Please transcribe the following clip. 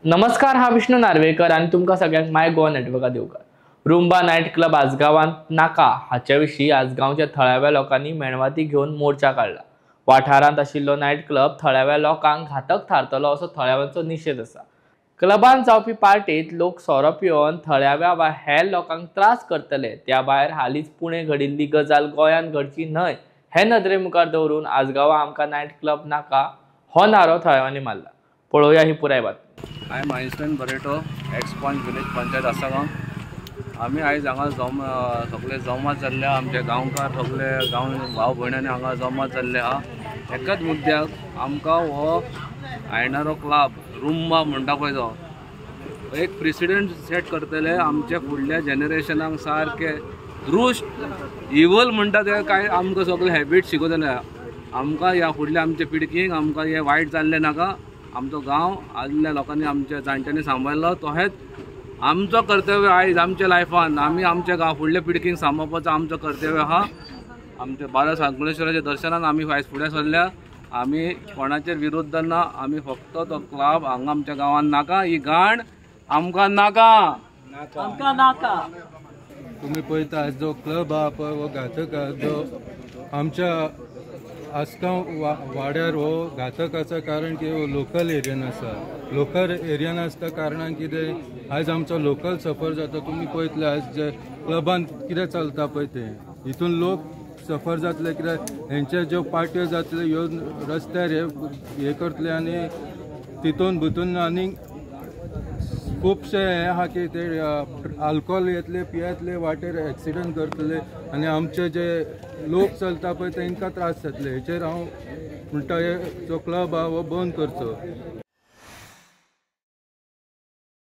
नमस्कार, हा विष्णू नार्वेकर आणि तुमका सगळ्यांक माय गोवा नेटवर्का देवकार. रुंबा नाईट क्लब आजगावांत नाका हाच्या विशीं आजगावच्या थळाव्या लोकांनी मेणवाती घेऊन मोर्चा काढला. वाठारांत आशिल्लो नाईट क्लब थळाव्या लोकांक घातक थारतलो असो थळाव्यांचो निषेध आसा. क्लबांत जावपी पार्टीत लोक सोरो पिवन थळाव्या वा हेर लोकांक त्रास करतले त्या भायर हालींच पुणे घडिल्ली गजाल गोंयांत घडची न्हय हे नदरे मुखार दवरून आजगावा आमकां नाईट क्लब नाका हो नारो थळाव्यांनी मारला. पळोवया ही पुराय बातमी. आय एम आयुष्मान बरेटो, एक्सपॉन्ज विलेज पंचायत आसागांव. आमी आयज हांगा सगळे जमात जाल्ले आहा. आमचे गांवकार सगळे गांव भाव भयणांनी हांगा जमात जाल्ले आहा. एकाच मुद्द्याक आमकां हो आयनारो क्लब रुंबा म्हणटा पळय तो एक प्रेसिडेंट सेट करतले आमच्या फुडल्या जनरेशनाक. सारके रुश्ट इवल म्हणटा ते काय आमकां सगळे हॅबिट शिकयतले. आमकां ह्या फुडल्या आमच्या पिळगेक आमकां हे वायट जाल्लें नाका. आमचो गांव आदल्या लोकांनी आमच्या जाणट्यांनी सांबाळलो तोहेच आमचो कर्तव्य आयज आमच्या लायफान आमी आमच्या गांव फुडल्या पिळगेक सांबाळपाचो आमचो कर्तव्य आहा. आमच्या बारा सांकळेश्वराच्या दर्शनान आमी आयज फुडें सरल्या. आमी कोणाचेर विरोध ना. आमी फक्त तो क्लब हांगा आमच्या गांवांत नाका. ही गाण आमकां नाका. तुम्ही पळयता जो क्लब आहा पळय हो घातक आहा. जो आमच्या आसगांव वाड्यार हो घातक आसा कारण की हो लोकल एरियान आसा. लोकल एरियान आसता कारणान कितें आयज आमचो लोकल सफर जाता. तुमी पळयतले आयज जे क्लबान कितें चलता पळय ते हितून लोक सफर जातले कित्याक हेंचे ज्यो पार्ट्यो जातल्यो ह्यो रस्त्यार हे करतले आनी तितून भितून आनी खुबशे हे आहा की ते आल्कोहोल येतले पियेतले वाटेर एक्सिडंट करतले आनी आमचे जे लोक चलता पळय तांकां त्रास जातले. हेचेर हांव म्हणटा जो क्लब आहा हो बंद करचो.